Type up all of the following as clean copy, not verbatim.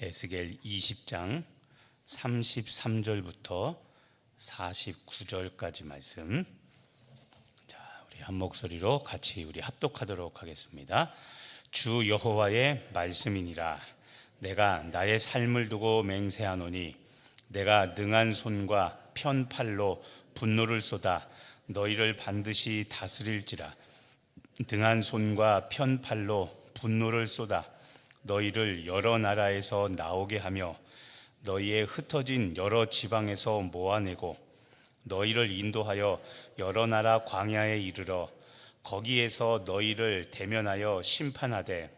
에스겔 20장 33절부터 49절까지 말씀. 자, 우리 한 목소리로 같이 우리 합독하도록 하겠습니다. 주 여호와의 말씀이니라. 내가 나의 삶을 두고 맹세하노니 내가 능한 손과 편 팔로 분노를 쏟아 너희를 반드시 다스릴지라. 능한 손과 편 팔로 분노를 쏟아 너희를 여러 나라에서 나오게 하며 너희의 흩어진 여러 지방에서 모아내고 너희를 인도하여 여러 나라 광야에 이르러 거기에서 너희를 대면하여 심판하되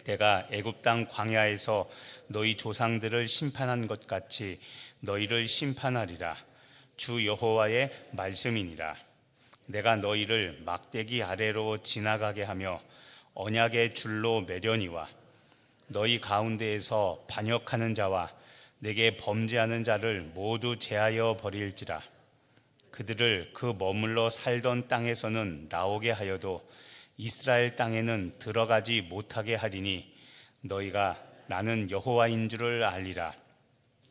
내가 애굽 땅 광야에서 너희 조상들을 심판한 것 같이 너희를 심판하리라. 주 여호와의 말씀이니라. 내가 너희를 막대기 아래로 지나가게 하며 언약의 줄로 매려니와 너희 가운데에서 반역하는 자와 내게 범죄하는 자를 모두 제하여 버릴지라. 그들을 그 머물러 살던 땅에서는 나오게 하여도 이스라엘 땅에는 들어가지 못하게 하리니 너희가 나는 여호와인 줄을 알리라.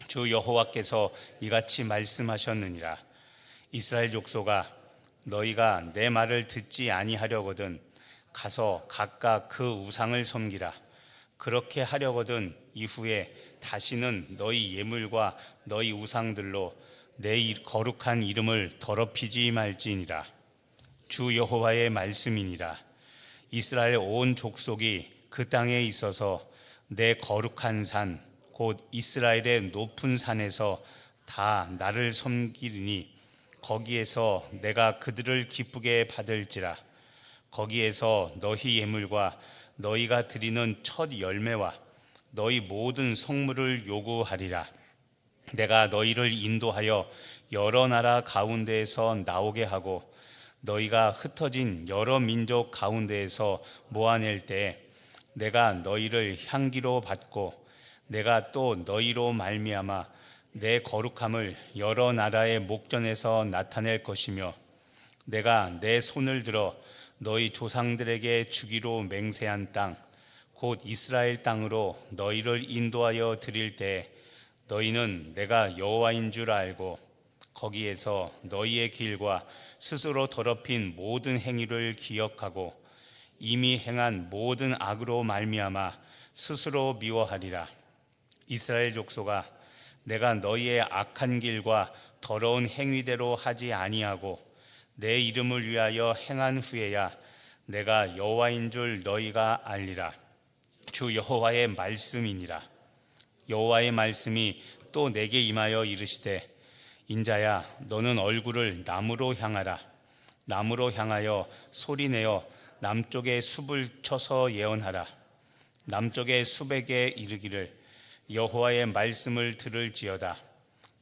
주 여호와께서 이같이 말씀하셨느니라. 이스라엘 족속아, 너희가 내 말을 듣지 아니하려거든 가서 각각 그 우상을 섬기라. 그렇게 하려거든 이후에 다시는 너희 예물과 너희 우상들로 내 거룩한 이름을 더럽히지 말지니라. 주 여호와의 말씀이니라. 이스라엘 온 족속이 그 땅에 있어서 내 거룩한 산 곧 이스라엘의 높은 산에서 다 나를 섬기리니 거기에서 내가 그들을 기쁘게 받을지라. 거기에서 너희 예물과 너희가 드리는 첫 열매와 너희 모든 성물을 요구하리라. 내가 너희를 인도하여 여러 나라 가운데에서 나오게 하고 너희가 흩어진 여러 민족 가운데에서 모아낼 때 내가 너희를 향기로 받고 내가 또 너희로 말미암아 내 거룩함을 여러 나라의 목전에서 나타낼 것이며 내가 내 손을 들어 너희 조상들에게 주기로 맹세한 땅 곧 이스라엘 땅으로 너희를 인도하여 드릴 때 너희는 내가 여호와인 줄 알고 거기에서 너희의 길과 스스로 더럽힌 모든 행위를 기억하고 이미 행한 모든 악으로 말미암아 스스로 미워하리라. 이스라엘 족속아, 내가 너희의 악한 길과 더러운 행위대로 하지 아니하고 내 이름을 위하여 행한 후에야 내가 여호와인 줄 너희가 알리라. 주 여호와의 말씀이니라. 여호와의 말씀이 또 내게 임하여 이르시되 인자야, 너는 얼굴을 남으로 향하라. 남으로 향하여 소리내어 남쪽의 숲을 쳐서 예언하라. 남쪽의 숲에게 이르기를 여호와의 말씀을 들을지어다.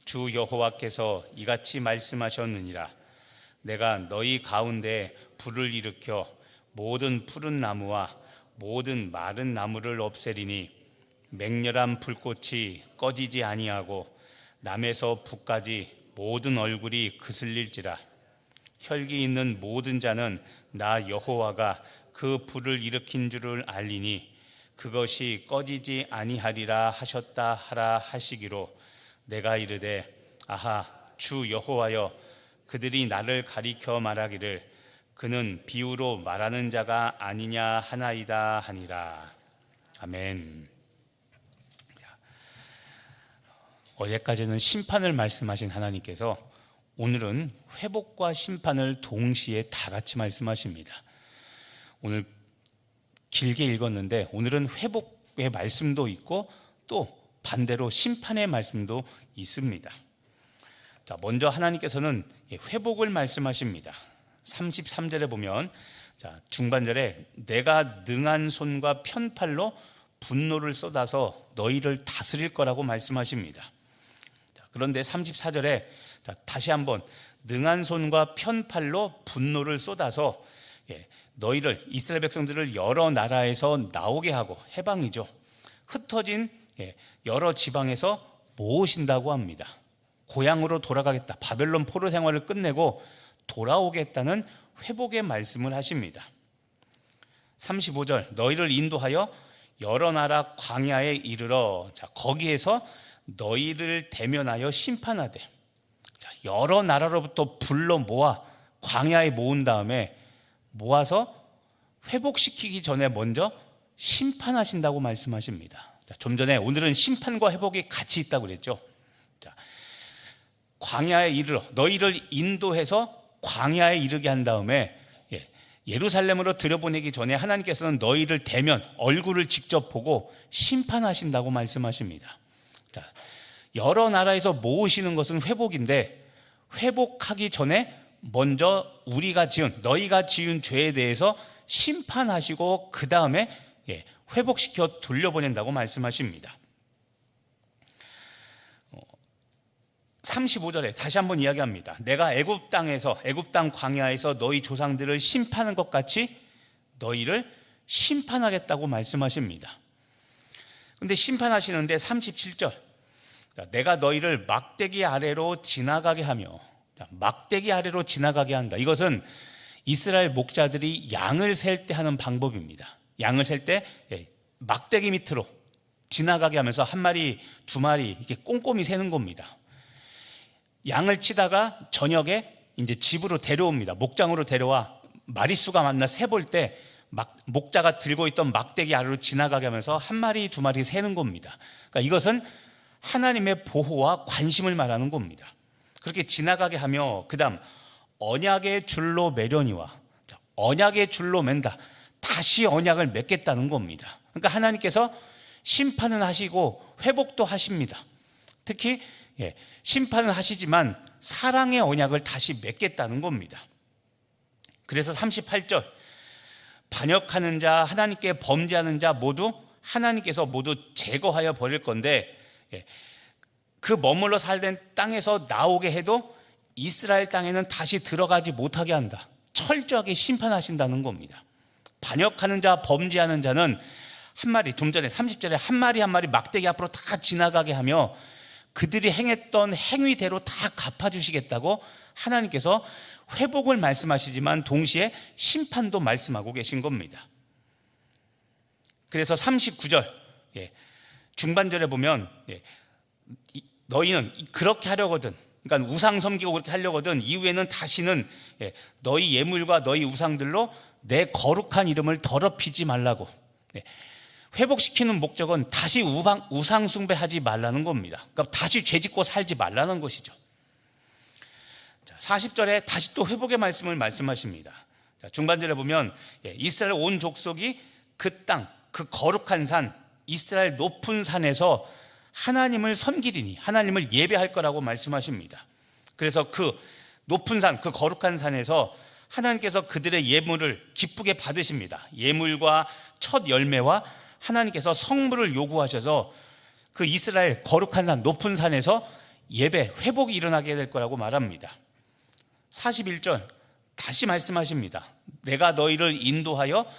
주 여호와께서 이같이 말씀하셨느니라. 내가 너희 가운데 불을 일으켜 모든 푸른 나무와 모든 마른 나무를 없애리니 맹렬한 불꽃이 꺼지지 아니하고 남에서 북까지 모든 얼굴이 그슬릴지라. 혈기 있는 모든 자는 나 여호와가 그 불을 일으킨 줄을 알리니 그것이 꺼지지 아니하리라 하셨다 하라 하시기로 내가 이르되 아하, 주 여호와여, 그들이 나를 가리켜 말하기를 그는 비유로 말하는 자가 아니냐 하나이다 하니라. 아멘. 어제까지는 심판을 말씀하신 하나님께서 오늘은 회복과 심판을 동시에 다 같이 말씀하십니다. 오늘 길게 읽었는데 오늘은 회복의 말씀도 있고 또 반대로 심판의 말씀도 있습니다. 자, 먼저 하나님께서는 회복을 말씀하십니다. 33절에 보면 중반절에 내가 능한 손과 편팔로 분노를 쏟아서 너희를 다스릴 거라고 말씀하십니다. 그런데 34절에 다시 한번 능한 손과 편팔로 분노를 쏟아서 너희를, 이스라엘 백성들을 여러 나라에서 나오게 하고, 해방이죠, 흩어진 여러 지방에서 모으신다고 합니다. 고향으로 돌아가겠다, 바벨론 포로 생활을 끝내고 돌아오겠다는 회복의 말씀을 하십니다. 35절 너희를 인도하여 여러 나라 광야에 이르러 자, 거기에서 너희를 대면하여 심판하되. 자, 여러 나라로부터 불러 모아 광야에 모은 다음에 모아서 회복시키기 전에 먼저 심판하신다고 말씀하십니다. 자, 좀 전에 오늘은 심판과 회복이 같이 있다고 그랬죠. 자, 광야에 이르러 너희를 인도해서 광야에 이르게 한 다음에 예루살렘으로 들여보내기 전에 하나님께서는 너희를 대면 얼굴을 직접 보고 심판하신다고 말씀하십니다. 자, 여러 나라에서 모으시는 것은 회복인데 회복하기 전에 먼저 너희가 지은 죄에 대해서 심판하시고 그 다음에 회복시켜 돌려보낸다고 말씀하십니다. 35절에 다시 한번 이야기합니다. 내가 애굽 땅 광야에서 너희 조상들을 심판한 것 같이 너희를 심판하겠다고 말씀하십니다. 그런데 심판하시는데 37절 내가 너희를 막대기 아래로 지나가게 하며, 막대기 아래로 지나가게 한다. 이것은 이스라엘 목자들이 양을 셀 때 하는 방법입니다. 양을 셀 때 막대기 밑으로 지나가게 하면서 한 마리, 두 마리 이렇게 꼼꼼히 세는 겁니다. 양을 치다가 저녁에 이제 집으로 데려옵니다. 목장으로 데려와 마리수가 맞나 세볼 때 목자가 들고 있던 막대기 아래로 지나가게 하면서 한 마리, 두 마리 세는 겁니다. 그러니까 이것은 하나님의 보호와 관심을 말하는 겁니다. 그렇게 지나가게 하며 그 다음 언약의 줄로 매려니와, 언약의 줄로 맨다. 다시 언약을 맺겠다는 겁니다. 그러니까 하나님께서 심판은 하시고 회복도 하십니다. 특히 심판은 하시지만 사랑의 언약을 다시 맺겠다는 겁니다. 그래서 38절 반역하는 자, 하나님께 범죄하는 자 모두 하나님께서 모두 제거하여 버릴 건데 그 머물러 살던 땅에서 나오게 해도 이스라엘 땅에는 다시 들어가지 못하게 한다. 철저하게 심판하신다는 겁니다. 반역하는 자, 범죄하는 자는 한 마리, 좀 전에 30절에 한 마리 한 마리 막대기 앞으로 다 지나가게 하며 그들이 행했던 행위대로 다 갚아주시겠다고 하나님께서 회복을 말씀하시지만 동시에 심판도 말씀하고 계신 겁니다. 그래서 39절 중반절에 보면 너희는 그렇게 하려거든, 그러니까 우상 섬기고 그렇게 하려거든 이후에는 다시는 너희 예물과 너희 우상들로 내 거룩한 이름을 더럽히지 말라고. 회복시키는 목적은 다시 우상 숭배하지 말라는 겁니다. 그러니까 다시 죄짓고 살지 말라는 것이죠. 40절에 다시 또 회복의 말씀을 말씀하십니다. 중반절에 보면 이스라엘 온 족속이 그 땅, 그 거룩한 산, 이스라엘 높은 산에서 하나님을 섬기리니, 하나님을 예배할 거라고 말씀하십니다. 그래서 그 높은 산, 그 거룩한 산에서 하나님께서 그들의 예물을 기쁘게 받으십니다. 예물과 첫 열매와 하나님께서 성물을 요구하셔서 그 이스라엘 거룩한 산, 높은 산에서 예배, 회복이 일어나게 될 거라고 말합니다. 41절 다시 말씀하십니다. 내가 너희를 인도하여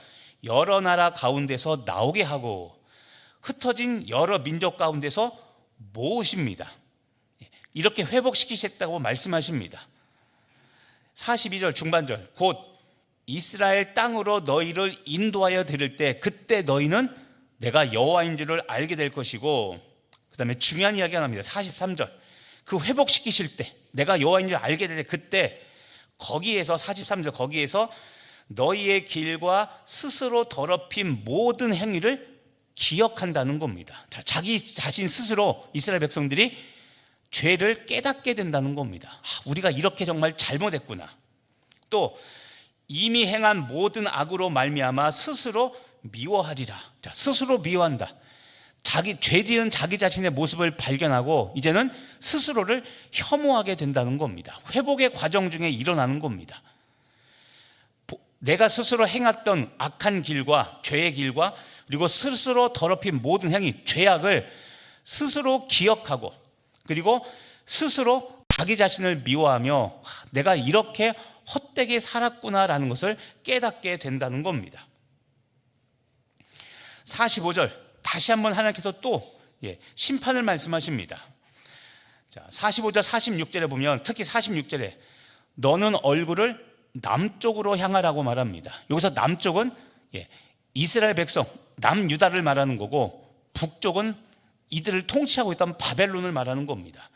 여러 나라 가운데서 나오게 하고 흩어진 여러 민족 가운데서 모으십니다. 이렇게 회복시키셨다고 말씀하십니다. 42절 중반절 곧 이스라엘 땅으로 너희를 인도하여 드릴 때 그때 너희는 내가 여호와인 줄을 알게 될 것이고, 그 다음에 중요한 이야기가 납니다. 43절 그 회복시키실 때 내가 여호와인 줄 알게 될 때 그때 거기에서 43절 거기에서 너희의 길과 스스로 더럽힌 모든 행위를 기억한다는 겁니다. 자기 자신 스스로 이스라엘 백성들이 죄를 깨닫게 된다는 겁니다. 우리가 이렇게 정말 잘못했구나. 또 이미 행한 모든 악으로 말미암아 스스로 미워하리라. 스스로 미워한다. 죄 지은 자기 자신의 모습을 발견하고 이제는 스스로를 혐오하게 된다는 겁니다. 회복의 과정 중에 일어나는 겁니다. 내가 스스로 행했던 악한 길과 죄의 길과 그리고 스스로 더럽힌 모든 행위, 죄악을 스스로 기억하고 그리고 스스로 자기 자신을 미워하며 내가 이렇게 헛되게 살았구나라는 것을 깨닫게 된다는 겁니다. 45절 다시 한번 하나님께서 또 심판을 말씀하십니다. 45절 46절에 보면 특히 46절에 너는 얼굴을 남쪽으로 향하라고 말합니다. 여기서 남쪽은 이스라엘 백성 남유다를 말하는 거고, 북쪽은 이들을 통치하고 있던 바벨론을 말하는 겁니다.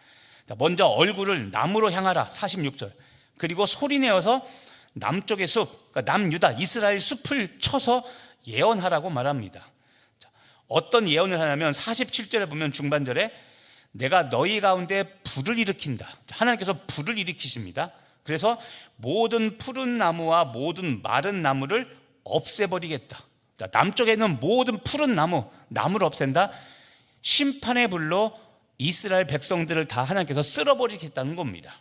먼저 얼굴을 남으로 향하라 46절, 그리고 소리내어서 남쪽의 숲, 그러니까 남유다 이스라엘 숲을 쳐서 예언하라고 말합니다. 어떤 예언을 하냐면 47절에 보면 중반절에 내가 너희 가운데 불을 일으킨다. 하나님께서 불을 일으키십니다. 그래서 모든 푸른 나무와 모든 마른 나무를 없애버리겠다. 남쪽에 있는 모든 푸른 나무를 없앤다. 심판의 불로 이스라엘 백성들을 다 하나님께서 쓸어버리겠다는 겁니다.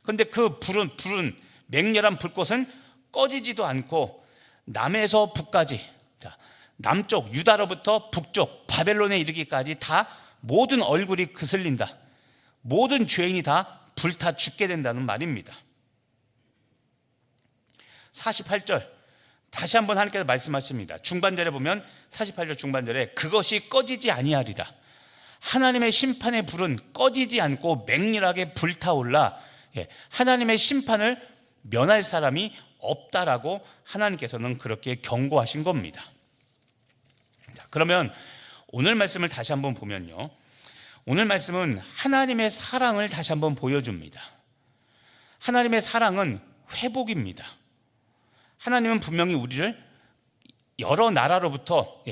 그런데 그 불은 맹렬한 불꽃은 꺼지지도 않고 남에서 북까지, 남쪽 유다로부터 북쪽 바벨론에 이르기까지 다 모든 얼굴이 그슬린다. 모든 죄인이 다 불타 죽게 된다는 말입니다. 48절 다시 한번 하나님께서 말씀하십니다. 중반절에 보면 48절 중반절에 그것이 꺼지지 아니하리라. 하나님의 심판의 불은 꺼지지 않고 맹렬하게 불타올라 하나님의 심판을 면할 사람이 없다라고 하나님께서는 그렇게 경고하신 겁니다. 자, 그러면 오늘 말씀을 다시 한번 보면요, 오늘 말씀은 하나님의 사랑을 다시 한번 보여줍니다. 하나님의 사랑은 회복입니다. 하나님은 분명히 우리를 여러 나라로부터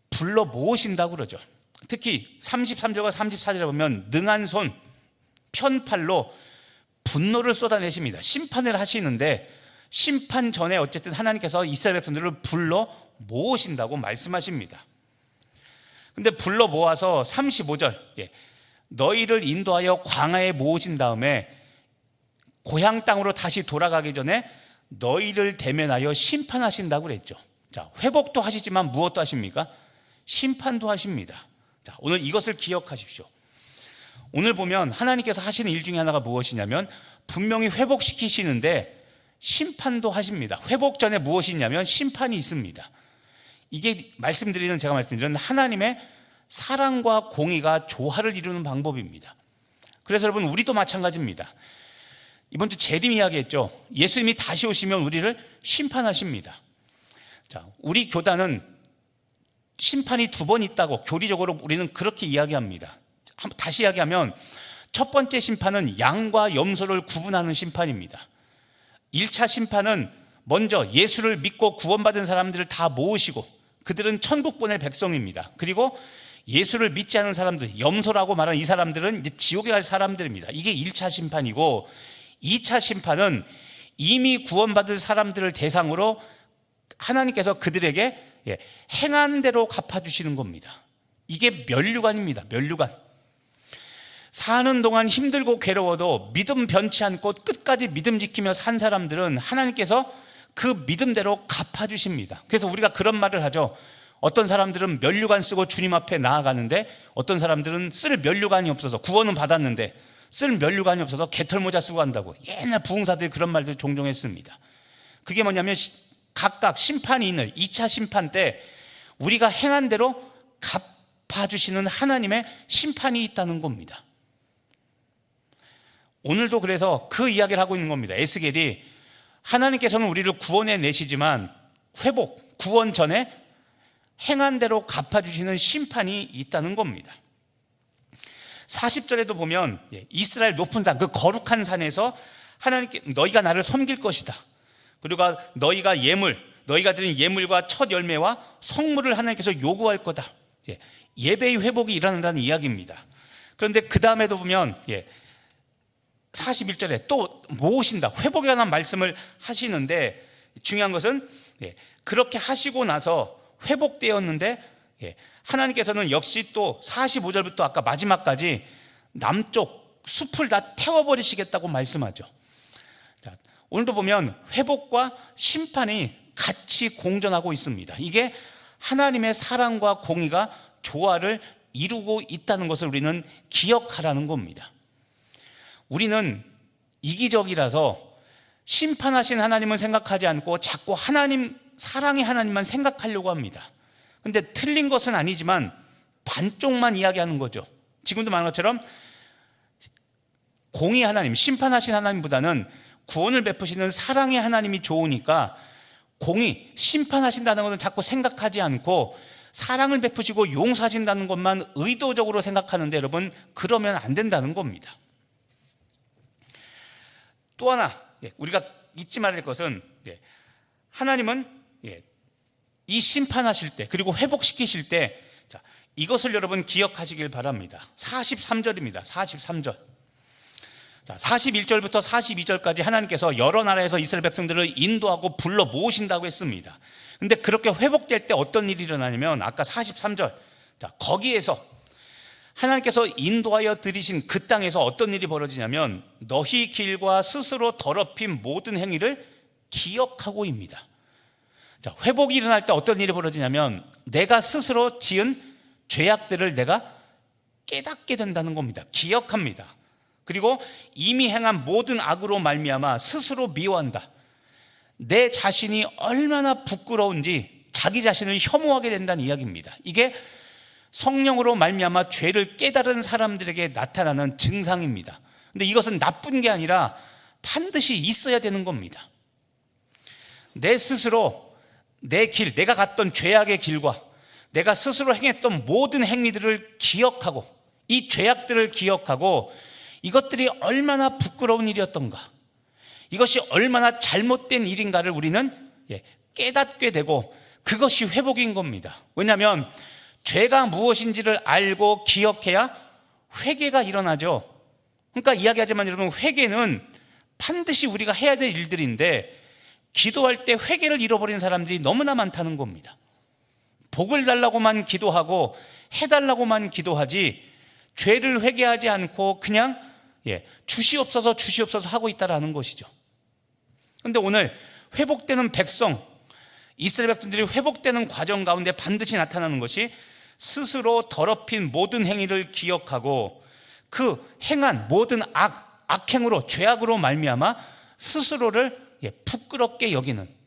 불러 모으신다고 그러죠. 특히 33절과 34절에 보면 능한 손, 편팔로 분노를 쏟아내십니다. 심판을 하시는데 심판 전에 어쨌든 하나님께서 이스라엘 백성들을 불러 모으신다고 말씀하십니다. 근데 불러 모아서 35절 너희를 인도하여 광야에 모으신 다음에 고향 땅으로 다시 돌아가기 전에 너희를 대면하여 심판하신다고 그랬죠. 자, 회복도 하시지만 무엇도 하십니까? 심판도 하십니다. 자, 오늘 이것을 기억하십시오. 오늘 보면 하나님께서 하시는 일 중에 하나가 무엇이냐면 분명히 회복시키시는데 심판도 하십니다. 회복 전에 무엇이 있냐면 심판이 있습니다. 이게 제가 말씀드리는 하나님의 사랑과 공의가 조화를 이루는 방법입니다. 그래서 여러분, 우리도 마찬가지입니다. 이번 주 재림 이야기했죠. 예수님이 다시 오시면 우리를 심판하십니다. 자, 우리 교단은 심판이 2번 있다고 교리적으로 우리는 그렇게 이야기합니다. 다시 이야기하면 첫 번째 심판은 양과 염소를 구분하는 심판입니다. 1차 심판은 먼저 예수를 믿고 구원받은 사람들을 다 모으시고 그들은 천국 보낼 백성입니다. 그리고 예수를 믿지 않은 사람들, 염소라고 말하는 이 사람들은 이제 지옥에 갈 사람들입니다. 이게 1차 심판이고, 2차 심판은 이미 구원받은 사람들을 대상으로 하나님께서 그들에게 행한 대로 갚아주시는 겁니다. 이게 면류관입니다. 면류관. 사는 동안 힘들고 괴로워도 믿음 변치 않고 끝까지 믿음 지키며 산 사람들은 하나님께서 그 믿음대로 갚아주십니다. 그래서 우리가 그런 말을 하죠. 어떤 사람들은 면류관 쓰고 주님 앞에 나아가는데 어떤 사람들은 쓸 면류관이 없어서 구원은 받았는데 쓸 면류관이 없어서 개털모자 쓰고 간다고. 옛날 부흥사들이 그런 말들 종종 했습니다. 그게 뭐냐면 각각 심판이 있는 2차 심판 때 우리가 행한 대로 갚아주시는 하나님의 심판이 있다는 겁니다. 오늘도 그래서 그 이야기를 하고 있는 겁니다. 에스겔이 하나님께서는 우리를 구원해 내시지만 회복, 구원 전에 행한 대로 갚아주시는 심판이 있다는 겁니다. 40절에도 보면 이스라엘 높은 산, 그 거룩한 산에서 하나님께 너희가 나를 섬길 것이다. 그리고 너희가 드린 예물과 첫 열매와 성물을 하나님께서 요구할 거다. 예배의 회복이 일어난다는 이야기입니다. 그런데 그 다음에도 보면 41절에 또 모으신다, 회복에 관한 말씀을 하시는데 중요한 것은 그렇게 하시고 나서 회복되었는데 하나님께서는 역시 또 45절부터 아까 마지막까지 남쪽 숲을 다 태워버리시겠다고 말씀하죠. 자, 오늘도 보면 회복과 심판이 같이 공존하고 있습니다. 이게 하나님의 사랑과 공의가 조화를 이루고 있다는 것을 우리는 기억하라는 겁니다. 우리는 이기적이라서 심판하신 하나님은 생각하지 않고 자꾸 사랑의 하나님만 생각하려고 합니다. 그런데 틀린 것은 아니지만 반쪽만 이야기하는 거죠. 지금도 말한 것처럼 공의 하나님, 심판하신 하나님보다는 구원을 베푸시는 사랑의 하나님이 좋으니까 공의, 심판하신다는 것은 자꾸 생각하지 않고 사랑을 베푸시고 용서하신다는 것만 의도적으로 생각하는데 여러분, 그러면 안 된다는 겁니다. 또 하나 우리가 잊지 말아야 될 것은, 하나님은 이 심판하실 때 그리고 회복시키실 때 이것을 여러분 기억하시길 바랍니다. 43절입니다. 43절. 41절부터 42절까지 하나님께서 여러 나라에서 이스라엘 백성들을 인도하고 불러 모으신다고 했습니다. 근데 그렇게 회복될 때 어떤 일이 일어나냐면, 아까 43절, 거기에서 하나님께서 인도하여 들이신 그 땅에서 어떤 일이 벌어지냐면, 너희 길과 스스로 더럽힌 모든 행위를 기억하고입니다. 회복이 일어날 때 어떤 일이 벌어지냐면, 내가 스스로 지은 죄악들을 내가 깨닫게 된다는 겁니다. 기억합니다. 그리고 이미 행한 모든 악으로 말미암아 스스로 미워한다. 내 자신이 얼마나 부끄러운지 자기 자신을 혐오하게 된다는 이야기입니다. 이게 성령으로 말미암아 죄를 깨달은 사람들에게 나타나는 증상입니다. 근데 이것은 나쁜 게 아니라 반드시 있어야 되는 겁니다. 내 스스로 내 길, 내가 갔던 죄악의 길과 내가 스스로 행했던 모든 행위들을 기억하고, 이 죄악들을 기억하고, 이것들이 얼마나 부끄러운 일이었던가, 이것이 얼마나 잘못된 일인가를 우리는 깨닫게 되고, 그것이 회복인 겁니다. 왜냐하면 죄가 무엇인지를 알고 기억해야 회개가 일어나죠. 그러니까 이야기하지만 여러분, 회개는 반드시 우리가 해야 될 일들인데, 기도할 때 회개를 잃어버린 사람들이 너무나 많다는 겁니다. 복을 달라고만 기도하고 해달라고만 기도하지 죄를 회개하지 않고 그냥 주시옵소서 주시옵소서 하고 있다라는 것이죠. 그런데 오늘 회복되는 백성, 이스라엘 백성들이 회복되는 과정 가운데 반드시 나타나는 것이, 스스로 더럽힌 모든 행위를 기억하고 그 행한 모든 악행으로, 죄악으로 말미암아 스스로를 부끄럽게 여기는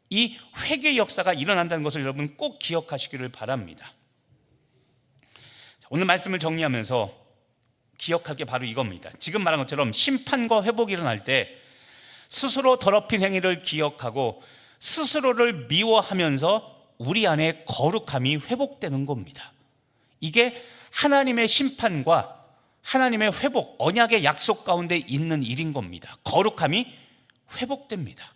이 회개 역사가 일어난다는 것을 여러분 꼭 기억하시기를 바랍니다. 오늘 말씀을 정리하면서 기억할 게 바로 이겁니다. 지금 말한 것처럼 심판과 회복이 일어날 때 스스로 더럽힌 행위를 기억하고 스스로를 미워하면서 우리 안에 거룩함이 회복되는 겁니다. 이게 하나님의 심판과 하나님의 회복, 언약의 약속 가운데 있는 일인 겁니다. 거룩함이 회복됩니다.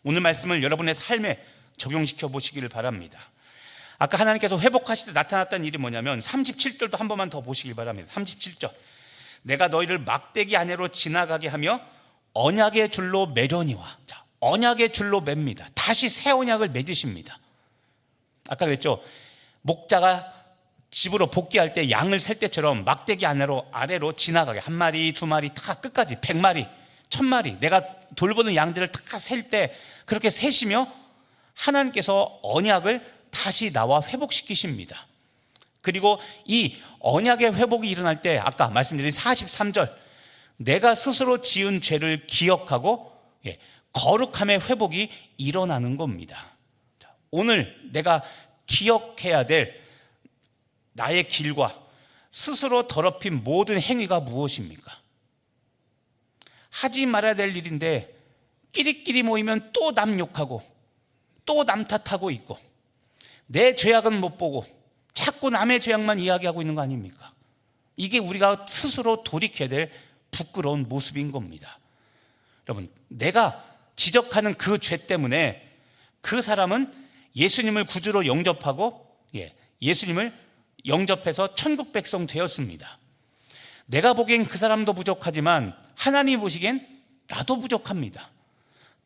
오늘 말씀을 여러분의 삶에 적용시켜 보시기를 바랍니다. 아까 하나님께서 회복하실 때 나타났던 일이 뭐냐면 37절도 한 번만 더 보시길 바랍니다. 37절. 내가 너희를 막대기 아내로 지나가게 하며 언약의 줄로 매려니와. 자, 언약의 줄로 맵니다. 다시 새 언약을 맺으십니다. 아까 그랬죠. 목자가 집으로 복귀할 때 양을 셀 때처럼 막대기 아래로 지나가게, 한 마리, 두 마리 다 끝까지 100마리, 1000마리, 내가 돌보는 양들을 다 셀 때 그렇게 세시며 하나님께서 언약을 다시 나와 회복시키십니다. 그리고 이 언약의 회복이 일어날 때 아까 말씀드린 43절, 내가 스스로 지은 죄를 기억하고 거룩함의 회복이 일어나는 겁니다. 오늘 내가 기억해야 될 나의 길과 스스로 더럽힌 모든 행위가 무엇입니까? 하지 말아야 될 일인데 끼리끼리 모이면 또 남 욕하고 또 남 탓하고 있고, 내 죄악은 못 보고 자꾸 남의 죄악만 이야기하고 있는 거 아닙니까? 이게 우리가 스스로 돌이켜야 될 부끄러운 모습인 겁니다. 여러분, 내가 지적하는 그 죄 때문에 그 사람은 예수님을 구주로 영접하고 예수님을 영접해서 천국 백성 되었습니다. 내가 보기엔 그 사람도 부족하지만 하나님 보시기엔 나도 부족합니다.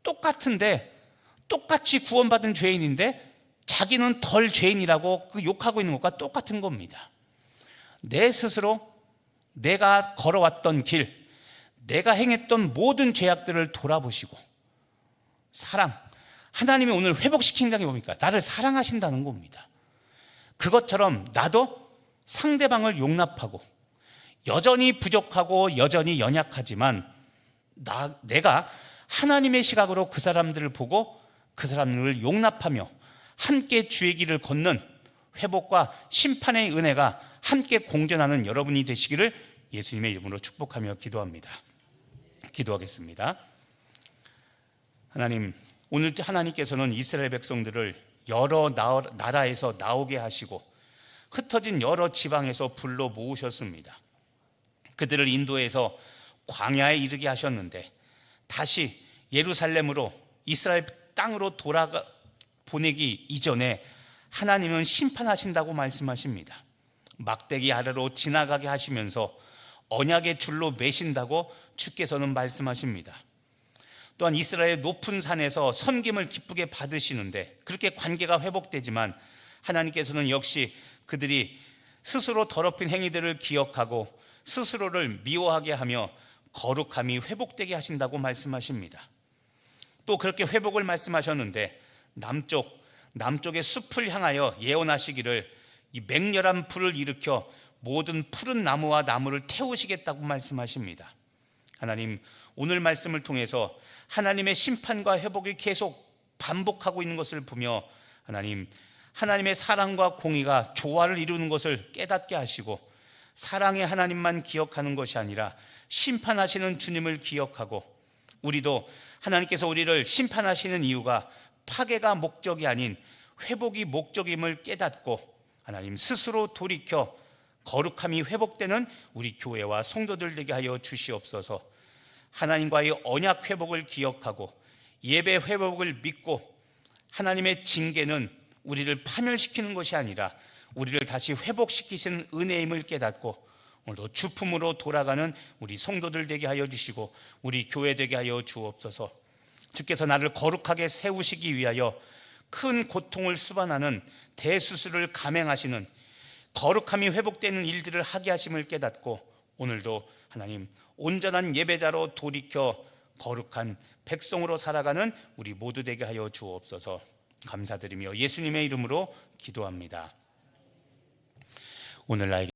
똑같은데, 똑같이 구원받은 죄인인데 자기는 덜 죄인이라고 그 욕하고 있는 것과 똑같은 겁니다. 내 스스로 내가 걸어왔던 길, 내가 행했던 모든 죄악들을 돌아보시고 사랑, 하나님이 오늘 회복시킨다는 게 뭡니까? 나를 사랑하신다는 겁니다. 그것처럼 나도 상대방을 용납하고 여전히 부족하고 여전히 연약하지만 내가 하나님의 시각으로 그 사람들을 보고 그 사람들을 용납하며 함께 주의 길을 걷는 회복과 심판의 은혜가 함께 공존하는 여러분이 되시기를 예수님의 이름으로 축복하며 기도합니다. 기도하겠습니다. 하나님, 오늘 하나님께서는 이스라엘 백성들을 여러 나라에서 나오게 하시고 흩어진 여러 지방에서 불러 모으셨습니다. 그들을 인도해서 광야에 이르게 하셨는데 다시 예루살렘으로 이스라엘 땅으로 돌아가 보내기 이전에 하나님은 심판하신다고 말씀하십니다. 막대기 아래로 지나가게 하시면서 언약의 줄로 매신다고 주께서는 말씀하십니다. 또한 이스라엘 높은 산에서 섬김을 기쁘게 받으시는데 그렇게 관계가 회복되지만 하나님께서는 역시 그들이 스스로 더럽힌 행위들을 기억하고 스스로를 미워하게 하며 거룩함이 회복되게 하신다고 말씀하십니다. 또 그렇게 회복을 말씀하셨는데 남쪽의 숲을 향하여 예언하시기를 이 맹렬한 불을 일으켜 모든 푸른 나무와 나무를 태우시겠다고 말씀하십니다. 하나님, 오늘 말씀을 통해서 하나님의 심판과 회복이 계속 반복하고 있는 것을 보며 하나님의 사랑과 공의가 조화를 이루는 것을 깨닫게 하시고 사랑의 하나님만 기억하는 것이 아니라 심판하시는 주님을 기억하고 우리도 하나님께서 우리를 심판하시는 이유가 파괴가 목적이 아닌 회복이 목적임을 깨닫고 하나님 스스로 돌이켜 거룩함이 회복되는 우리 교회와 성도들 되게 하여 주시옵소서. 하나님과의 언약 회복을 기억하고 예배 회복을 믿고 하나님의 징계는 우리를 파멸시키는 것이 아니라 우리를 다시 회복시키시는 은혜임을 깨닫고 오늘도 주품으로 돌아가는 우리 성도들 되게 하여 주시고 우리 교회 되게 하여 주옵소서. 주께서 나를 거룩하게 세우시기 위하여 큰 고통을 수반하는 대수술을 감행하시는 거룩함이 회복되는 일들을 하게 하심을 깨닫고 오늘도 하나님 온전한 예배자로 돌이켜 거룩한 백성으로 살아가는 우리 모두 되게 하여 주옵소서. 감사드리며 예수님의 이름으로 기도합니다. 오늘 나에게